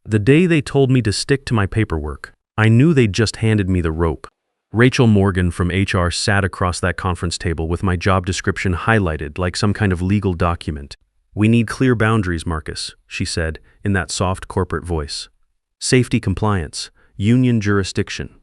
The day they told me to stick to my paperwork, I knew they'd just handed me the rope. Rachel Morgan from HR sat across that conference table with my job description highlighted like some kind of legal document. "We need clear boundaries, Marcus," she said in that soft corporate voice. "Safety compliance, union jurisdiction.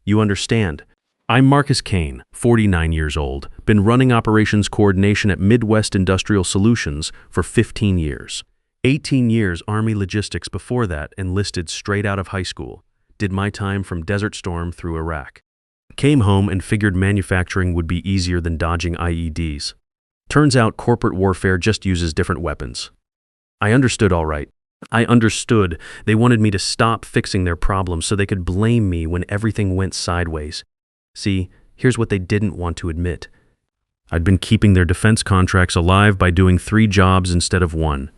You understand? I'm Marcus Kane, 49 years old, been running operations coordination at Midwest Industrial Solutions for 15 years. 18 years Army logistics before that, enlisted straight out of high school. Did my time from Desert Storm through Iraq. Came home and figured manufacturing would be easier than dodging IEDs. Turns out corporate warfare just uses different weapons. I understood all right. I understood they wanted me to stop fixing their problems so they could blame me when everything went sideways. See, here's what they didn't want to admit. I'd been keeping their defense contracts alive by doing 3 jobs instead of 1.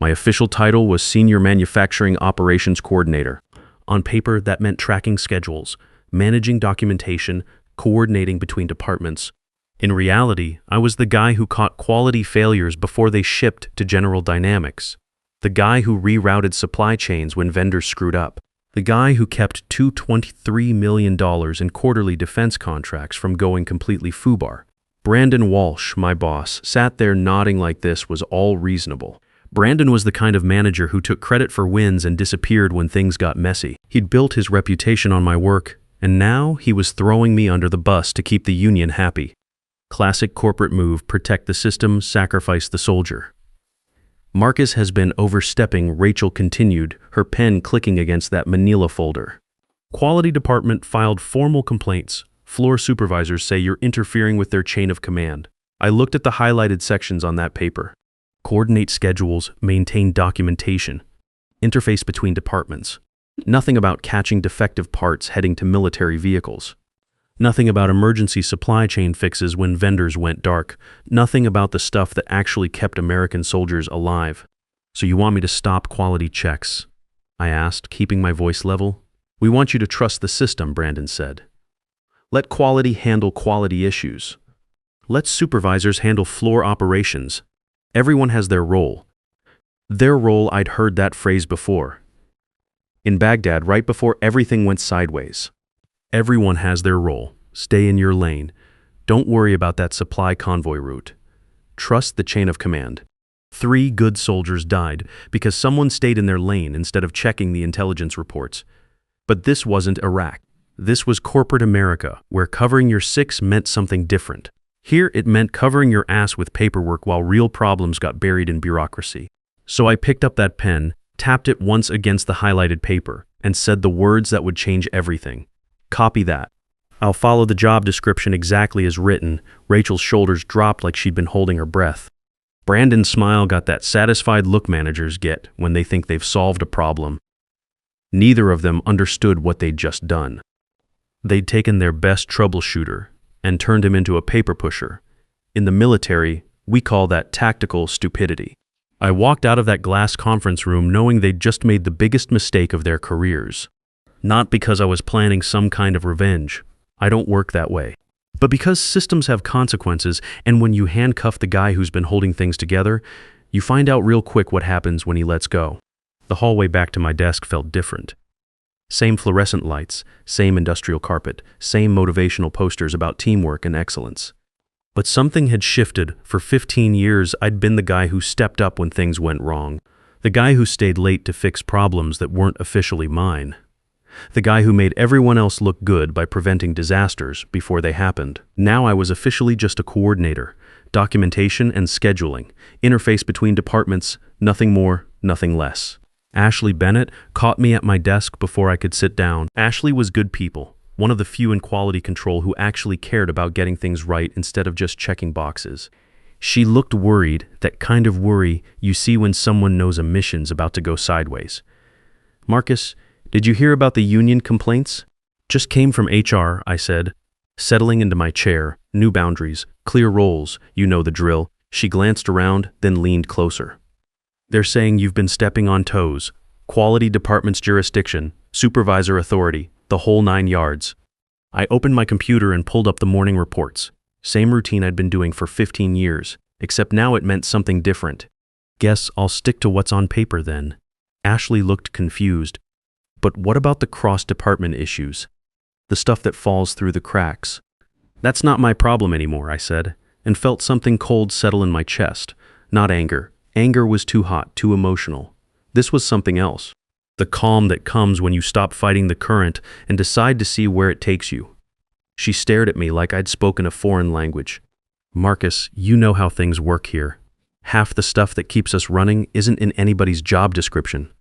My official title was Senior Manufacturing Operations Coordinator. On paper, that meant tracking schedules, managing documentation, coordinating between departments. In reality, I was the guy who caught quality failures before they shipped to General Dynamics. The guy who rerouted supply chains when vendors screwed up. The guy who kept $223 million in quarterly defense contracts from going completely FUBAR. Brandon Walsh, my boss, sat there nodding like this was all reasonable. Brandon was the kind of manager who took credit for wins and disappeared when things got messy. He'd built his reputation on my work, and now he was throwing me under the bus to keep the union happy. Classic corporate move: protect the system, sacrifice the soldier. "Marcus has been overstepping," Rachel continued, her pen clicking against that manila folder. "Quality department filed formal complaints. Floor supervisors say you're interfering with their chain of command." I looked at the highlighted sections on that paper. Coordinate schedules, maintain documentation, interface between departments. Nothing about catching defective parts heading to military vehicles. Nothing about emergency supply chain fixes when vendors went dark. Nothing about the stuff that actually kept American soldiers alive. "So you want me to stop quality checks?" I asked, keeping my voice level. "We want you to trust the system," Brandon said. "Let quality handle quality issues. Let supervisors handle floor operations. Everyone has their role." Their role, I'd heard that phrase before. In Baghdad, right before everything went sideways. Everyone has their role. Stay in your lane. Don't worry about that supply convoy route. Trust the chain of command. 3 good soldiers died because someone stayed in their lane instead of checking the intelligence reports. But this wasn't Iraq. This was corporate America, where covering your 6 meant something different. Here it meant covering your ass with paperwork while real problems got buried in bureaucracy. So I picked up that pen, tapped it once against the highlighted paper, and said the words that would change everything. "Copy that. I'll follow the job description exactly as written." Rachel's shoulders dropped like she'd been holding her breath. Brandon's smile got that satisfied look managers get when they think they've solved a problem. Neither of them understood what they'd just done. They'd taken their best troubleshooter and turned him into a paper pusher. In the military, we call that tactical stupidity. I walked out of that glass conference room knowing they'd just made the biggest mistake of their careers. Not because I was planning some kind of revenge. I don't work that way. But because systems have consequences, and when you handcuff the guy who's been holding things together, you find out real quick what happens when he lets go. The hallway back to my desk felt different. Same fluorescent lights, same industrial carpet, same motivational posters about teamwork and excellence. But something had shifted. For 15 years, I'd been the guy who stepped up when things went wrong. The guy who stayed late to fix problems that weren't officially mine. The guy who made everyone else look good by preventing disasters before they happened. Now I was officially just a coordinator. Documentation and scheduling. Interface between departments. Nothing more, nothing less. Ashley Bennett caught me at my desk before I could sit down. Ashley was good people. One of the few in quality control who actually cared about getting things right instead of just checking boxes. She looked worried, that kind of worry you see when someone knows a mission's about to go sideways. "Marcus, did you hear about the union complaints?" "Just came from HR," I said, settling into my chair. New boundaries, clear roles, you know the drill. She glanced around, then leaned closer. "They're saying you've been stepping on toes. Quality department's jurisdiction, supervisor authority, the whole 9 yards." I opened my computer and pulled up the morning reports. Same routine I'd been doing for 15 years, except now it meant something different. "Guess I'll stick to what's on paper then." Ashley looked confused. But what about the cross-department issues? The stuff that falls through the cracks? That's not my problem anymore, I said, and felt something cold settle in my chest. Not anger. Anger was too hot, too emotional. This was something else. The calm that comes when you stop fighting the current and decide to see where it takes you. She stared at me like I'd spoken a foreign language. Marcus, you know how things work here. Half the stuff that keeps us running isn't in anybody's job description.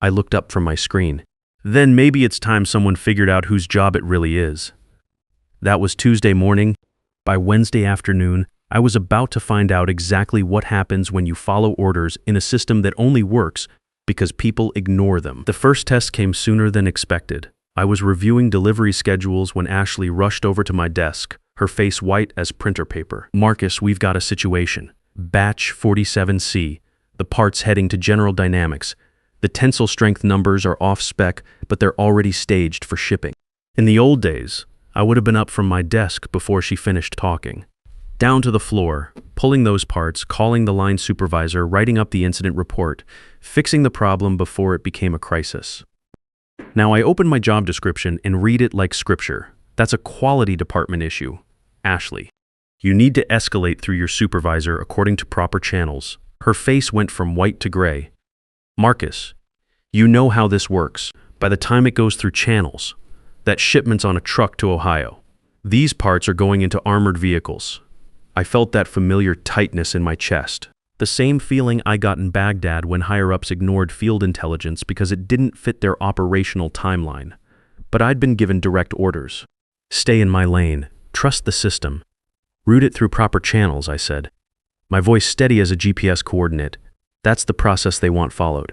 I looked up from my screen. Then maybe it's time someone figured out whose job it really is. That was Tuesday morning. By Wednesday afternoon, I was about to find out exactly what happens when you follow orders in a system that only works because people ignore them. The first test came sooner than expected. I was reviewing delivery schedules when Ashley rushed over to my desk, her face white as printer paper. Marcus, we've got a situation. Batch 47C. The parts heading to General Dynamics. The tensile strength numbers are off spec, but they're already staged for shipping. In the old days, I would have been up from my desk before she finished talking. Down to the floor, pulling those parts, calling the line supervisor, writing up the incident report, fixing the problem before it became a crisis. Now I open my job description and read it like scripture. That's a quality department issue. Ashley, you need to escalate through your supervisor according to proper channels. Her face went from white to gray. Marcus, you know how this works. By the time it goes through channels, that shipment's on a truck to Ohio. These parts are going into armored vehicles. I felt that familiar tightness in my chest. The same feeling I got in Baghdad when higher-ups ignored field intelligence because it didn't fit their operational timeline. But I'd been given direct orders. Stay in my lane. Trust the system. Route it through proper channels, I said. My voice steady as a GPS coordinate. That's the process they want followed.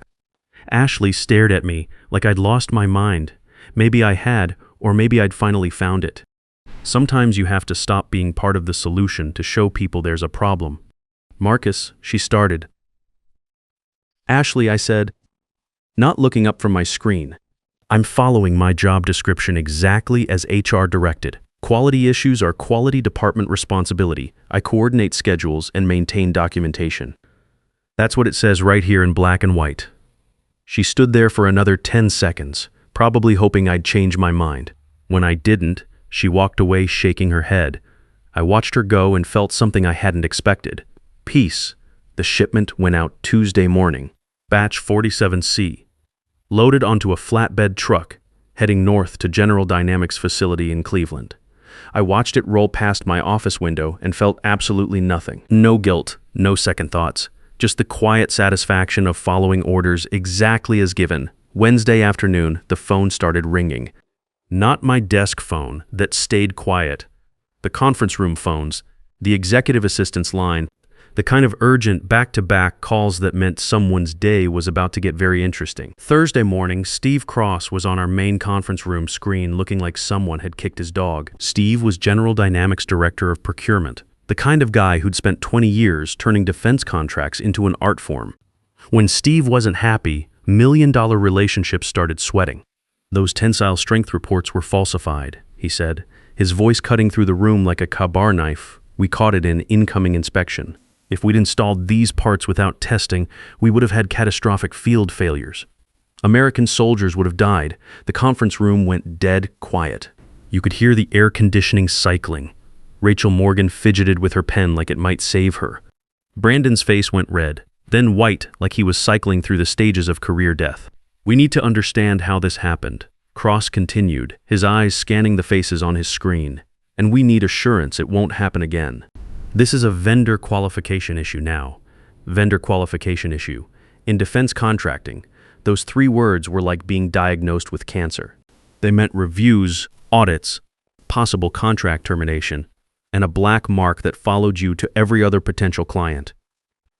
Ashley stared at me like I'd lost my mind. Maybe I had, or maybe I'd finally found it. Sometimes you have to stop being part of the solution to show people there's a problem. Marcus, she started. Ashley, I said, not looking up from my screen. I'm following my job description exactly as HR directed. Quality issues are quality department responsibility. I coordinate schedules and maintain documentation. That's what it says right here in black and white. She stood there for another 10 seconds, probably hoping I'd change my mind. When I didn't, she walked away shaking her head. I watched her go and felt something I hadn't expected. Peace. The shipment went out Tuesday morning. Batch 47C. Loaded onto a flatbed truck, heading north to General Dynamics facility in Cleveland. I watched it roll past my office window and felt absolutely nothing. No guilt, no second thoughts. Just the quiet satisfaction of following orders exactly as given. Wednesday afternoon, the phone started ringing. Not my desk phone that stayed quiet. The conference room phones, the executive assistant's line, the kind of urgent back-to-back calls that meant someone's day was about to get very interesting. Thursday morning, Steve Cross was on our main conference room screen looking like someone had kicked his dog. Steve was General Dynamics Director of Procurement, the kind of guy who'd spent 20 years turning defense contracts into an art form. When Steve wasn't happy, million-dollar relationships started sweating. Those tensile strength reports were falsified, he said, his voice cutting through the room like a Ka-Bar knife. We caught it in incoming inspection. If we'd installed these parts without testing, we would have had catastrophic field failures. American soldiers would have died. The conference room went dead quiet. You could hear the air conditioning cycling. Rachel Morgan fidgeted with her pen like it might save her. Brandon's face went red, then white like he was cycling through the stages of career death. We need to understand how this happened. Cross continued, his eyes scanning the faces on his screen. And we need assurance it won't happen again. This is a vendor qualification issue now. Vendor qualification issue. In defense contracting, those 3 words were like being diagnosed with cancer. They meant reviews, audits, possible contract termination, and a black mark that followed you to every other potential client.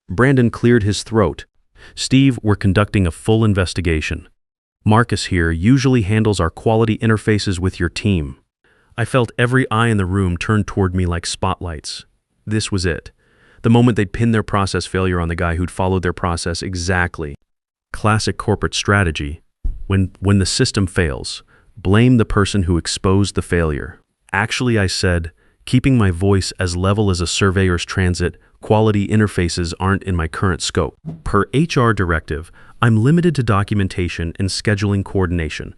Brandon cleared his throat. Steve, we're conducting a full investigation. Marcus here usually handles our quality interfaces with your team. I felt every eye in the room turned toward me like spotlights. This was it. The moment they'd pin their process failure on the guy who'd followed their process exactly. Classic corporate strategy. When the system fails, blame the person who exposed the failure. Actually, I said, keeping my voice as level as a surveyor's transit, quality interfaces aren't in my current scope. Per HR directive, I'm limited to documentation and scheduling coordination.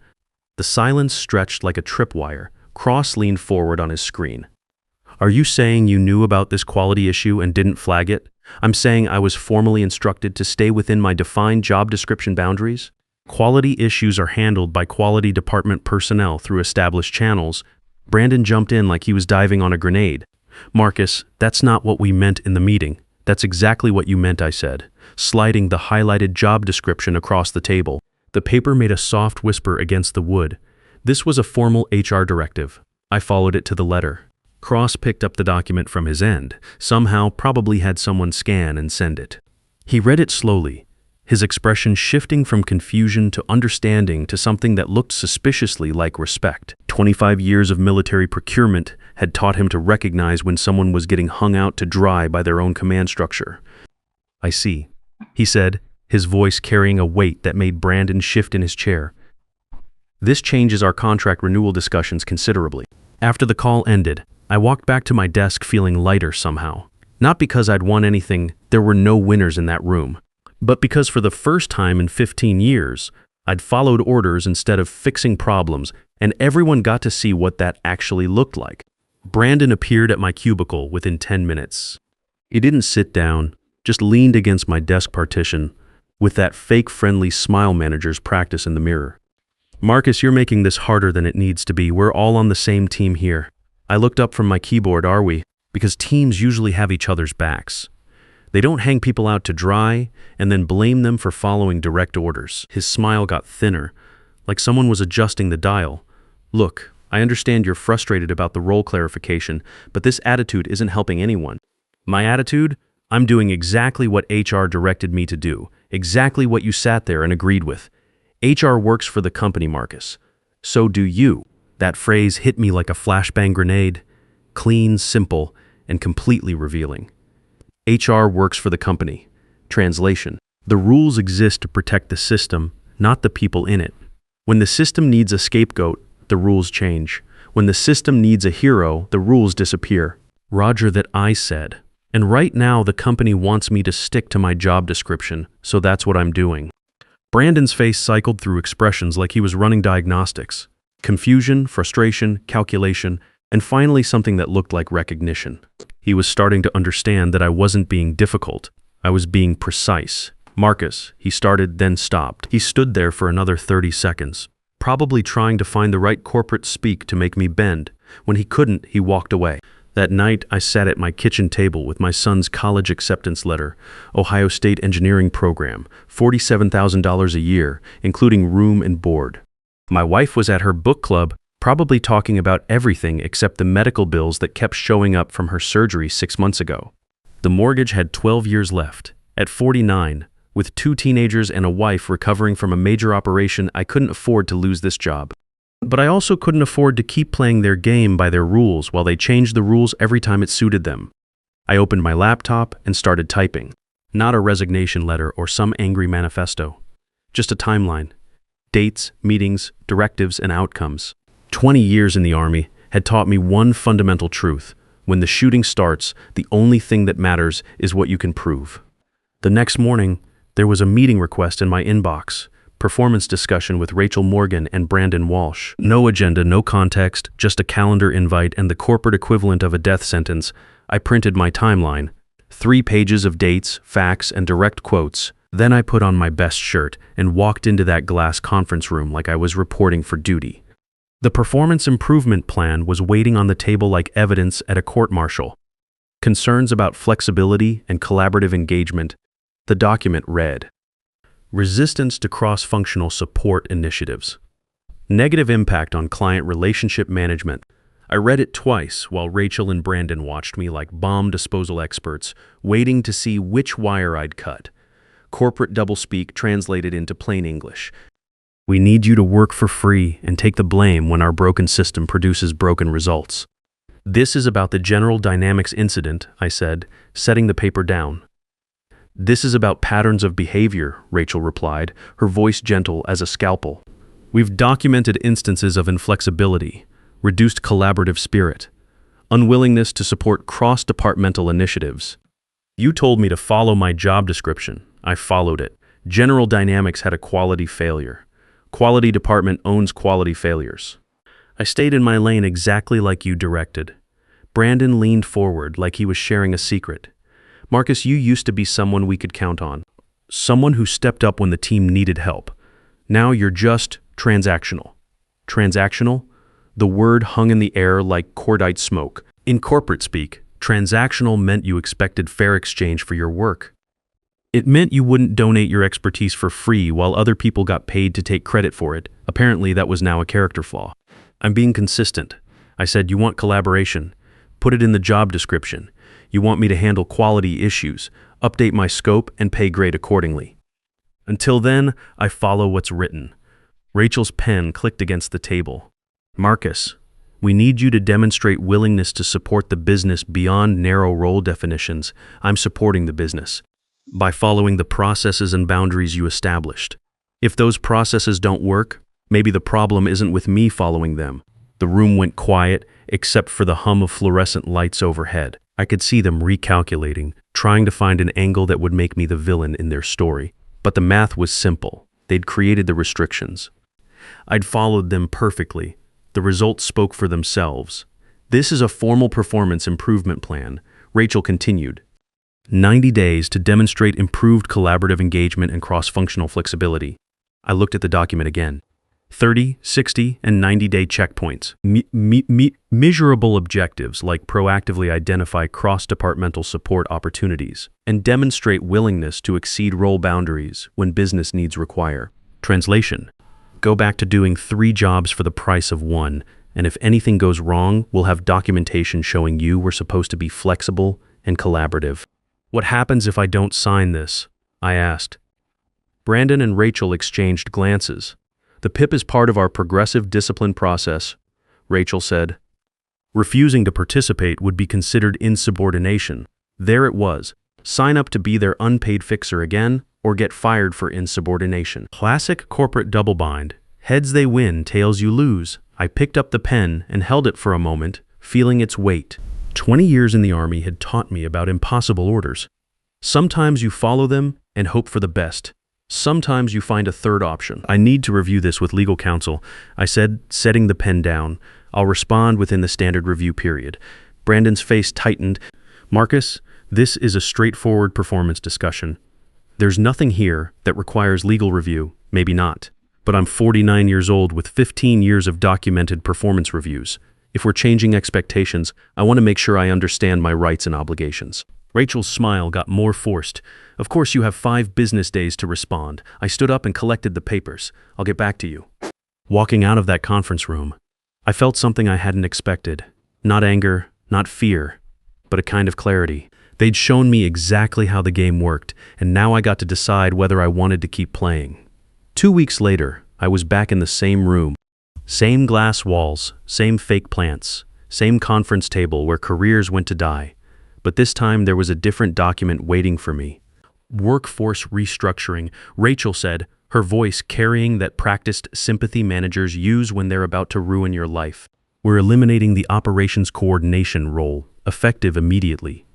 The silence stretched like a tripwire. Cross leaned forward on his screen. Are you saying you knew about this quality issue and didn't flag it? I'm saying I was formally instructed to stay within my defined job description boundaries. Quality issues are handled by quality department personnel through established channels. Brandon jumped in like he was diving on a grenade. Marcus, that's not what we meant in the meeting. That's exactly what you meant, I said, sliding the highlighted job description across the table. The paper made a soft whisper against the wood. This was a formal HR directive. I followed it to the letter. Cross picked up the document from his end, somehow probably had someone scan and send it. He read it slowly, his expression shifting from confusion to understanding to something that looked suspiciously like respect. 25 years of military procurement had taught him to recognize when someone was getting hung out to dry by their own command structure. I see, he said, his voice carrying a weight that made Brandon shift in his chair. This changes our contract renewal discussions considerably. After the call ended, I walked back to my desk feeling lighter somehow. Not because I'd won anything, there were no winners in that room, but because for the first time in 15 years, I'd followed orders instead of fixing problems, and everyone got to see what that actually looked like. Brandon appeared at my cubicle within 10 minutes. He didn't sit down, just leaned against my desk partition with that fake friendly smile managers practice in the mirror. Marcus, you're making this harder than it needs to be. We're all on the same team here. I looked up from my keyboard, are we? Because teams usually have each other's backs. They don't hang people out to dry and then blame them for following direct orders. His smile got thinner, like someone was adjusting the dial. Look, I understand you're frustrated about the role clarification, but this attitude isn't helping anyone. My attitude? I'm doing exactly what HR directed me to do, exactly what you sat there and agreed with. HR works for the company, Marcus. So do you. That phrase hit me like a flashbang grenade, clean, simple, and completely revealing. HR works for the company. Translation: the rules exist to protect the system, not the people in it. When the system needs a scapegoat, the rules change. When the system needs a hero, the rules disappear. Roger, that I said. And right now the company wants me to stick to my job description, so that's what I'm doing. Brandon's face cycled through expressions like he was running diagnostics. Confusion, frustration, calculation, and finally something that looked like recognition. He was starting to understand that I wasn't being difficult. I was being precise. Marcus, he started, then stopped. He stood there for another 30 seconds, probably trying to find the right corporate speak to make me bend. When he couldn't, he walked away. That night, I sat at my kitchen table with my son's college acceptance letter, Ohio State engineering program, $47,000 a year, including room and board. My wife was at her book club, probably talking about everything except the medical bills that kept showing up from her surgery 6 months ago. The mortgage had 12 years left. At 49, with 2 teenagers and a wife recovering from a major operation, I couldn't afford to lose this job. But I also couldn't afford to keep playing their game by their rules while they changed the rules every time it suited them. I opened my laptop and started typing. Not a resignation letter or some angry manifesto. Just a timeline. Dates, meetings, directives, and outcomes. 20 years in the Army had taught me one fundamental truth. When the shooting starts, the only thing that matters is what you can prove. The next morning, there was a meeting request in my inbox. Performance discussion with Rachel Morgan and Brandon Walsh. No agenda, no context, just a calendar invite and the corporate equivalent of a death sentence. I printed my timeline. 3 pages of dates, facts, and direct quotes. Then I put on my best shirt and walked into that glass conference room like I was reporting for duty. The performance improvement plan was waiting on the table like evidence at a court-martial. Concerns about flexibility and collaborative engagement. The document read: resistance to cross-functional support initiatives. Negative impact on client relationship management. I read it twice while Rachel and Brandon watched me like bomb disposal experts, waiting to see which wire I'd cut. Corporate doublespeak translated into plain English. We need you to work for free and take the blame when our broken system produces broken results. This is about the General Dynamics incident, I said, setting the paper down. This is about patterns of behavior, Rachel replied, her voice gentle as a scalpel. We've documented instances of inflexibility, reduced collaborative spirit, unwillingness to support cross-departmental initiatives. You told me to follow my job description. I followed it. General Dynamics had a quality failure. Quality department owns quality failures. I stayed in my lane exactly like you directed. Brandon leaned forward like he was sharing a secret. Marcus, you used to be someone we could count on. Someone who stepped up when the team needed help. Now you're just transactional. Transactional? The word hung in the air like cordite smoke. In corporate speak, transactional meant you expected fair exchange for your work. It meant you wouldn't donate your expertise for free while other people got paid to take credit for it. Apparently, that was now a character flaw. I'm being consistent. I said, you want collaboration. Put it in the job description. You want me to handle quality issues, update my scope, and pay grade accordingly. Until then, I follow what's written. Rachel's pen clicked against the table. Marcus, we need you to demonstrate willingness to support the business beyond narrow role definitions. I'm supporting the business by following the processes and boundaries you established. If those processes don't work, maybe the problem isn't with me following them. The room went quiet, except for the hum of fluorescent lights overhead. I could see them recalculating, trying to find an angle that would make me the villain in their story. But the math was simple. They'd created the restrictions. I'd followed them perfectly. The results spoke for themselves. This is a formal performance improvement plan, Rachel continued. 90 days to demonstrate improved collaborative engagement and cross-functional flexibility. I looked at the document again. 30, 60, and 90-day checkpoints. Measurable objectives like proactively identify cross-departmental support opportunities and demonstrate willingness to exceed role boundaries when business needs require. Translation: go back to doing 3 jobs for the price of 1, and if anything goes wrong, we'll have documentation showing you we're supposed to be flexible and collaborative. What happens if I don't sign this? I asked. Brandon and Rachel exchanged glances. The PIP is part of our progressive discipline process, Rachel said. Refusing to participate would be considered insubordination. There it was. Sign up to be their unpaid fixer again, or get fired for insubordination. Classic corporate double bind. Heads they win, tails you lose. I picked up the pen and held it for a moment, feeling its weight. 20 years in the Army had taught me about impossible orders. Sometimes you follow them and hope for the best. Sometimes you find a third option. I need to review this with legal counsel, I said, setting the pen down. I'll respond within the standard review period. Brandon's face tightened. Marcus, this is a straightforward performance discussion. There's nothing here that requires legal review, maybe not. But I'm 49 years old with 15 years of documented performance reviews. If we're changing expectations, I want to make sure I understand my rights and obligations. Rachel's smile got more forced. Of course, you have 5 business days to respond. I stood up and collected the papers. I'll get back to you. Walking out of that conference room, I felt something I hadn't expected. Not anger, not fear, but a kind of clarity. They'd shown me exactly how the game worked, and now I got to decide whether I wanted to keep playing. 2 weeks later, I was back in the same room. Same glass walls, same fake plants, same conference table where careers went to die. But this time there was a different document waiting for me. Workforce restructuring, Rachel said, her voice carrying that practiced sympathy managers use when they're about to ruin your life. We're eliminating the operations coordination role, effective immediately.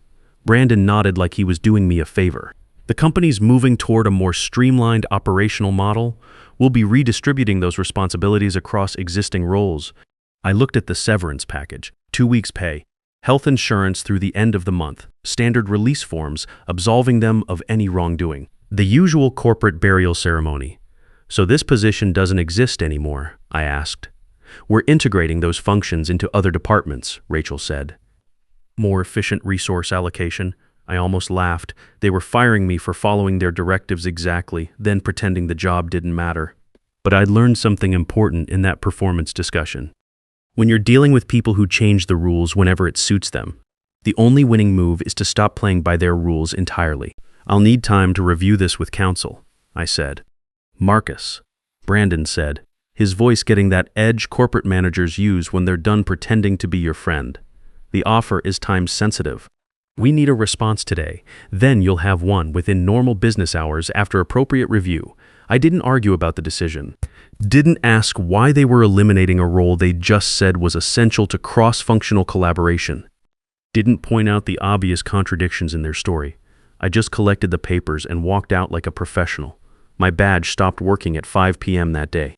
Brandon nodded like he was doing me a favor. The company's moving toward a more streamlined operational model. We'll be redistributing those responsibilities across existing roles. I looked at the severance package, 2 weeks' pay, health insurance through the end of the month, standard release forms absolving them of any wrongdoing, the usual corporate burial ceremony. So this position doesn't exist anymore, I asked. We're integrating those functions into other departments, Rachel said. More efficient resource allocation. I almost laughed. They were firing me for following their directives exactly, then pretending the job didn't matter. But I'd learned something important in that performance discussion. When you're dealing with people who change the rules whenever it suits them, the only winning move is to stop playing by their rules entirely. I'll need time to review this with counsel, I said. Marcus, Brandon said, his voice getting that edge corporate managers use when they're done pretending to be your friend. The offer is time sensitive. We need a response today. Then you'll have one within normal business hours after appropriate review. I didn't argue about the decision. Didn't ask why they were eliminating a role they just said was essential to cross-functional collaboration. Didn't point out the obvious contradictions in their story. I just collected the papers and walked out like a professional. My badge stopped working at 5 p.m. that day.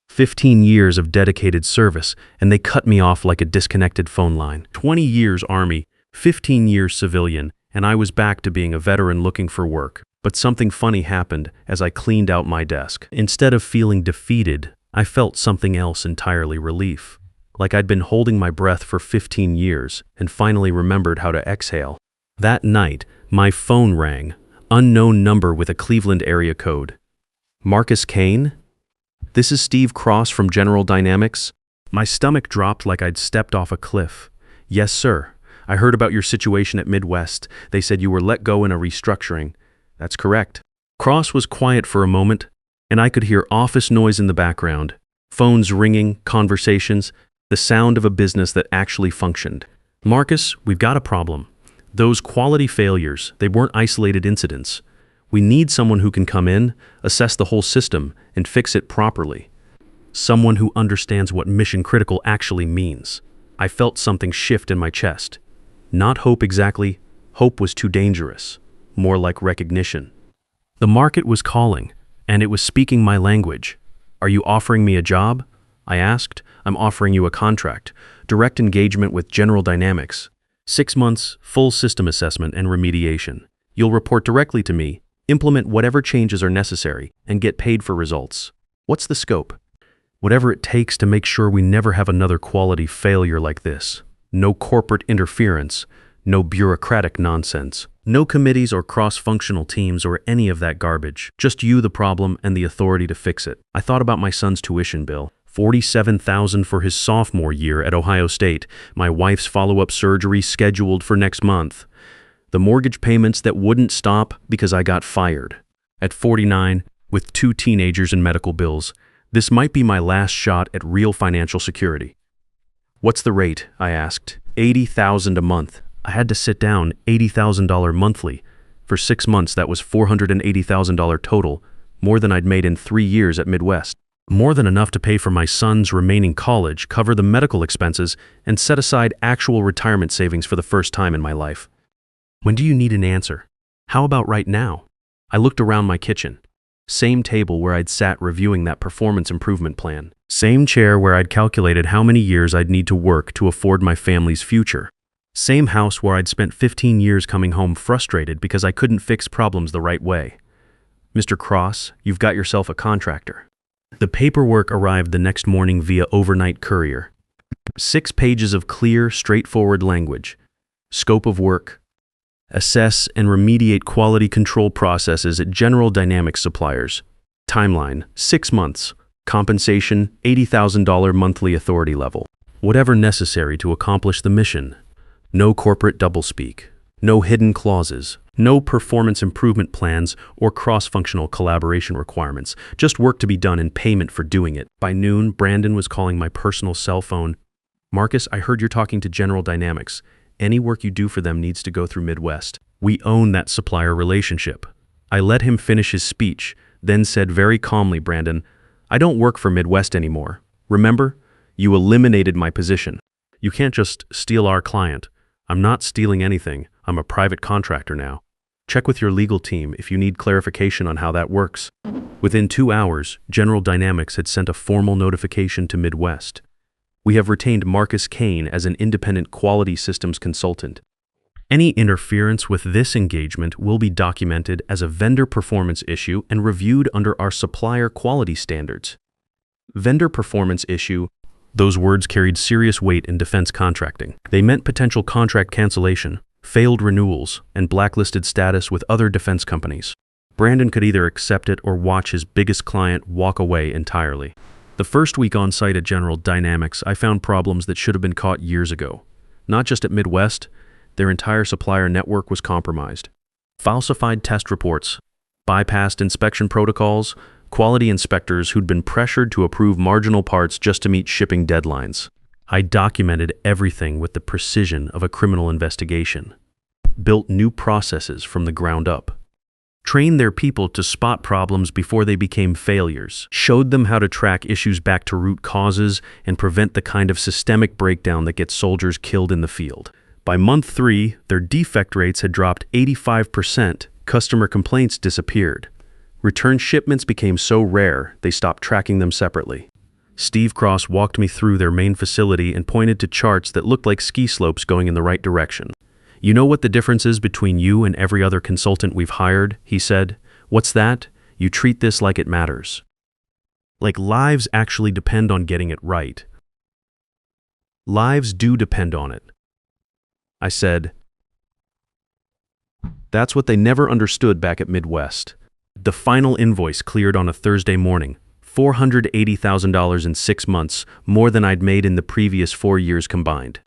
15 years of dedicated service, and they cut me off like a disconnected phone line. 20 years Army, 15 years civilian, and I was back to being a veteran looking for work. But something funny happened as I cleaned out my desk. Instead of feeling defeated, I felt something else entirely: relief. Like I'd been holding my breath for 15 years and finally remembered how to exhale. That night, my phone rang. Unknown number with a Cleveland area code. Marcus Kane? This is Steve Cross from General Dynamics. My stomach dropped like I'd stepped off a cliff. Yes, sir. I heard about your situation at Midwest. They said you were let go in a restructuring. That's correct. Cross was quiet for a moment, and I could hear office noise in the background. Phones ringing, conversations, the sound of a business that actually functioned. Marcus, we've got a problem. Those quality failures, they weren't isolated incidents. We need someone who can come in, assess the whole system, and fix it properly. Someone who understands what mission critical actually means. I felt something shift in my chest. Not hope exactly. Hope was too dangerous. More like recognition. The market was calling, and it was speaking my language. Are you offering me a job? I asked. I'm offering you a contract. Direct engagement with General Dynamics. 6 months, full system assessment and remediation. You'll report directly to me, implement whatever changes are necessary, and get paid for results. What's the scope? Whatever it takes to make sure we never have another quality failure like this. No corporate interference, no bureaucratic nonsense, no committees or cross-functional teams or any of that garbage. Just you, the problem, and the authority to fix it. I thought about my son's tuition bill. $47,000 for his sophomore year at Ohio State, my wife's follow-up surgery scheduled for next month, the mortgage payments that wouldn't stop because I got fired. At 49, with 2 teenagers and medical bills, this might be my last shot at real financial security. What's the rate? I asked. $80,000 a month. I had to sit down. $80,000 monthly. For 6 months, that was $480,000 total, more than I'd made in 3 years at Midwest. More than enough to pay for my son's remaining college, cover the medical expenses, and set aside actual retirement savings for the first time in my life. When do you need an answer? How about right now? I looked around my kitchen. Same table where I'd sat reviewing that performance improvement plan. Same chair where I'd calculated how many years I'd need to work to afford my family's future. Same house where I'd spent 15 years coming home frustrated because I couldn't fix problems the right way. Mr. Cross, you've got yourself a contractor. The paperwork arrived the next morning via overnight courier. 6 pages of clear, straightforward language. Scope of work. Assess and remediate quality control processes at General Dynamics suppliers. Timeline, 6 months. Compensation, $80,000 monthly authority level. Whatever necessary to accomplish the mission. No corporate doublespeak. No hidden clauses. No performance improvement plans or cross-functional collaboration requirements. Just work to be done and payment for doing it. By noon, Brandon was calling my personal cell phone. Marcus, I heard you're talking to General Dynamics. Any work you do for them needs to go through Midwest. We own that supplier relationship. I let him finish his speech, then said very calmly, Brandon, I don't work for Midwest anymore. Remember? You eliminated my position. You can't just steal our client. I'm not stealing anything. I'm a private contractor now. Check with your legal team if you need clarification on how that works. Within 2 hours, General Dynamics had sent a formal notification to Midwest. We have retained Marcus Kane as an independent quality systems consultant. Any interference with this engagement will be documented as a vendor performance issue and reviewed under our supplier quality standards. Vendor performance issue. Those words carried serious weight in defense contracting. They meant potential contract cancellation, failed renewals, and blacklisted status with other defense companies. Brandon could either accept it or watch his biggest client walk away entirely. The first week on site at General Dynamics, I found problems that should have been caught years ago. Not just at Midwest, their entire supplier network was compromised. Falsified test reports, bypassed inspection protocols, quality inspectors who'd been pressured to approve marginal parts just to meet shipping deadlines. I documented everything with the precision of a criminal investigation. Built new processes from the ground up. Trained their people to spot problems before they became failures. Showed them how to track issues back to root causes and prevent the kind of systemic breakdown that gets soldiers killed in the field. By month 3, their defect rates had dropped 85%. Customer complaints disappeared. Return shipments became so rare, they stopped tracking them separately. Steve Cross walked me through their main facility and pointed to charts that looked like ski slopes going in the right direction. "You know what the difference is between you and every other consultant we've hired?" he said. "What's that? You treat this like it matters. Like lives actually depend on getting it right." "Lives do depend on it," I said. That's what they never understood back at Midwest. The final invoice cleared on a Thursday morning, $480,000 in 6 months, more than I'd made in the previous 4 years combined.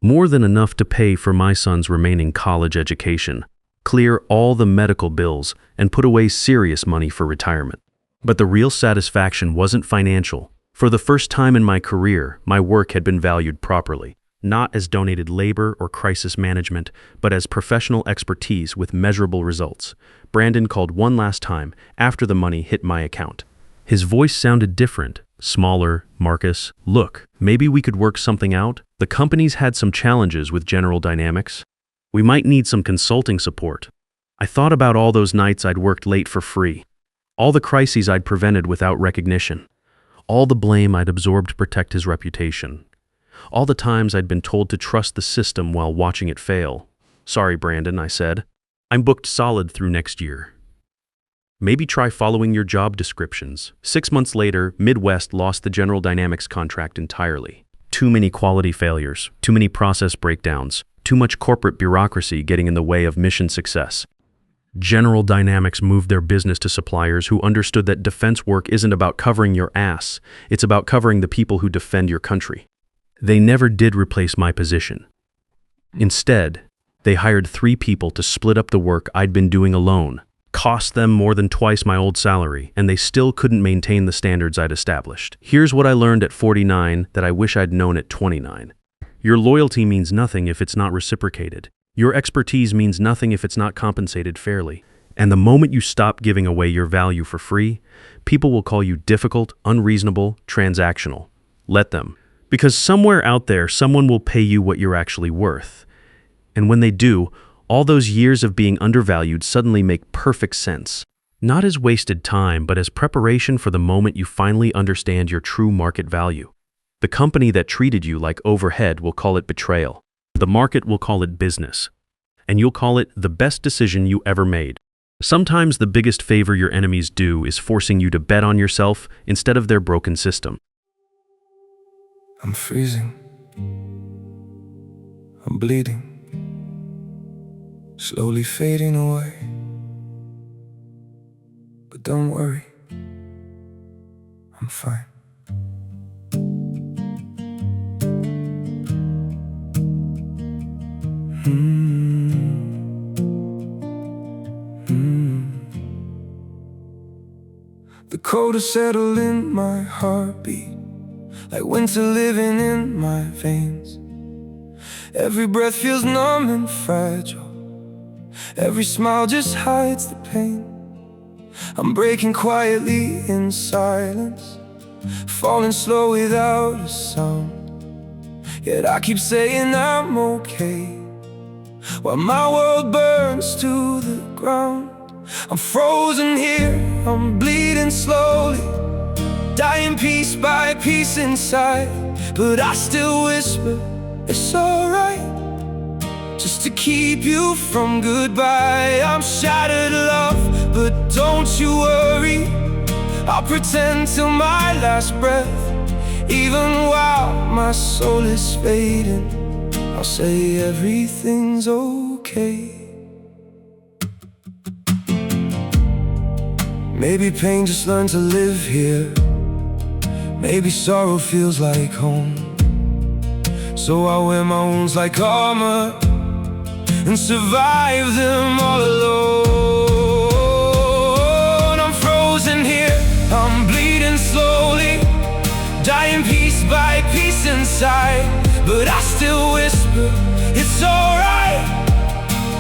More than enough to pay for my son's remaining college education, clear all the medical bills, and put away serious money for retirement. But the real satisfaction wasn't financial. For the first time in my career, my work had been valued properly, not as donated labor or crisis management, but as professional expertise with measurable results. Brandon called one last time after the money hit my account. His voice sounded different, smaller. "Marcus, look, maybe we could work something out. The company's had some challenges with General Dynamics. We might need some consulting support." I thought about all those nights I'd worked late for free, all the crises I'd prevented without recognition, all the blame I'd absorbed to protect his reputation, all the times I'd been told to trust the system while watching it fail. "Sorry, Brandon," I said. "I'm booked solid through next year. Maybe try following your job descriptions." 6 months later, Midwest lost the General Dynamics contract entirely. Too many quality failures, too many process breakdowns, too much corporate bureaucracy getting in the way of mission success. General Dynamics moved their business to suppliers who understood that defense work isn't about covering your ass, it's about covering the people who defend your country. They never did replace my position. Instead, they hired 3 people to split up the work I'd been doing alone, cost them more than twice my old salary, and they still couldn't maintain the standards I'd established. Here's what I learned at 49 that I wish I'd known at 29. Your loyalty means nothing if it's not reciprocated. Your expertise means nothing if it's not compensated fairly. And the moment you stop giving away your value for free, people will call you difficult, unreasonable, transactional. Let them. Because somewhere out there, someone will pay you what you're actually worth. And when they do, all those years of being undervalued suddenly make perfect sense. Not as wasted time, but as preparation for the moment you finally understand your true market value. The company that treated you like overhead will call it betrayal. The market will call it business. And you'll call it the best decision you ever made. Sometimes the biggest favor your enemies do is forcing you to bet on yourself instead of their broken system. I'm freezing. I'm bleeding. Slowly fading away. But don't worry, I'm fine. The cold has settled in my heartbeat, like winter living in my veins. Every breath feels numb and fragile. Every smile just hides the pain. I'm breaking quietly in silence, falling slow without a sound. Yet I keep saying I'm okay, while my world burns to the ground. I'm frozen here, I'm bleeding slowly, dying piece by piece inside. But I still whisper, it's alright, just to keep you from goodbye. I'm shattered, love, but don't you worry, I'll pretend till my last breath. Even while my soul is fading, I'll say everything's okay. Maybe pain just learned to live here. Maybe sorrow feels like home. So I wear my wounds like armor and survive them all alone. I'm frozen here, I'm bleeding slowly, dying piece by piece inside. But I still whisper, it's alright,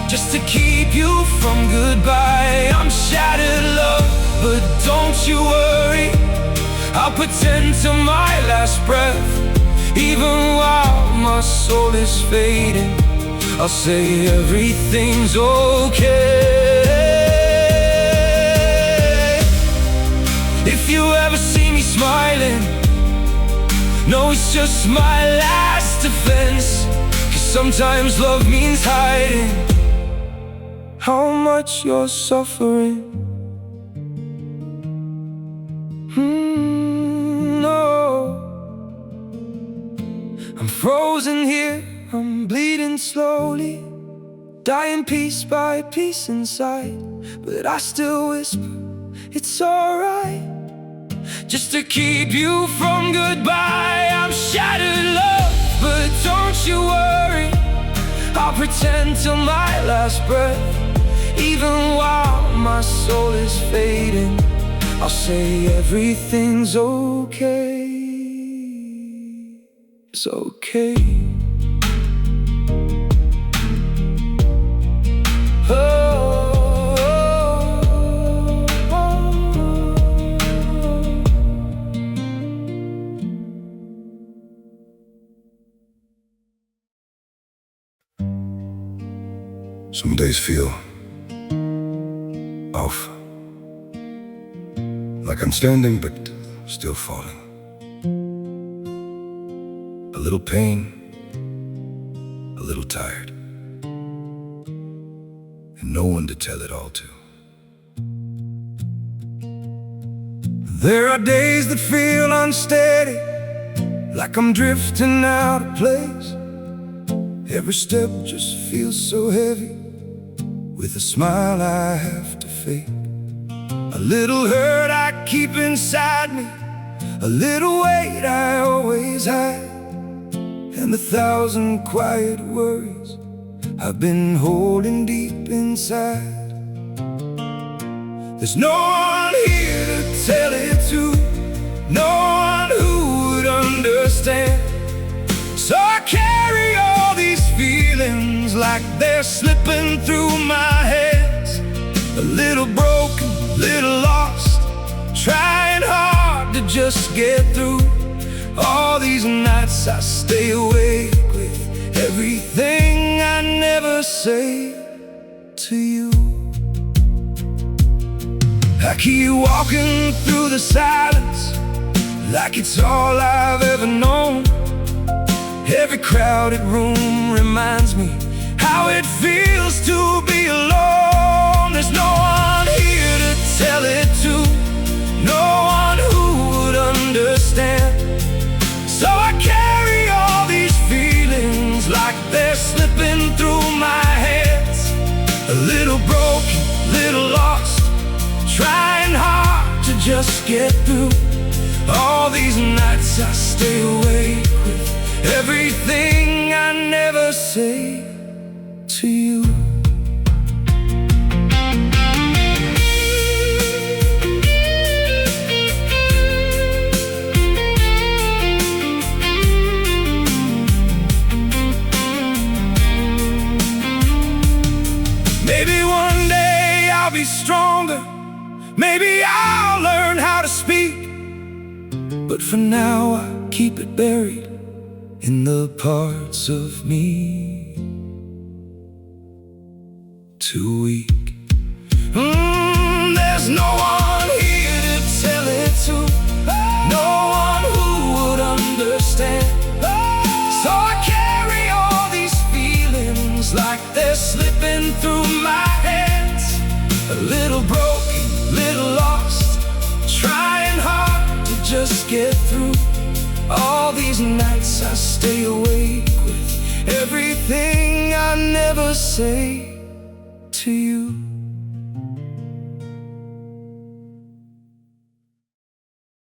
just to keep you from goodbye. I'm shattered, love, but don't you worry, I'll pretend till my last breath. Even while my soul is fading, I'll say everything's okay. If you ever see me smiling, no, it's just my last defense. 'Cause sometimes love means hiding how much you're suffering. No, I'm frozen here, I'm bleeding slowly, dying piece by piece inside. But I still whisper, it's alright, just to keep you from goodbye. I'm shattered, love, but don't you worry, I'll pretend till my last breath. Even while my soul is fading, I'll say everything's okay. It's okay. Some days feel off, like I'm standing but still falling. A little pain, a little tired, and no one to tell it all to. There are days that feel unsteady, like I'm drifting out of place. Every step just feels so heavy, with a smile I have to fake. A little hurt I keep inside me, a little weight I always hide, and 1,000 quiet worries I've been holding deep inside. There's no one here to tell it to, no one who would understand. So I carry all these feelings like they're slipping through my hands. A little broken, little lost, trying hard to just get through. All these nights I stay awake with everything I never say to you. I keep walking through the silence like it's all I've ever known. Every crowded room reminds me how it feels to be alone. There's no one here to tell it to, no one who would understand. So I carry all these feelings like they're slipping through my hands. A little broken, little lost, trying hard to just get through. All these nights I stay awake with everything I never say to you. Maybe one day I'll be stronger, maybe I'll learn how to speak, but for now I keep it buried in the parts of me too weak. There's no one here to tell it to, no one who would understand. So I carry all these feelings like they're slipping through my hands. A little broken, little lost, trying hard to just get through. All these nights I stay awake with everything I never say to you.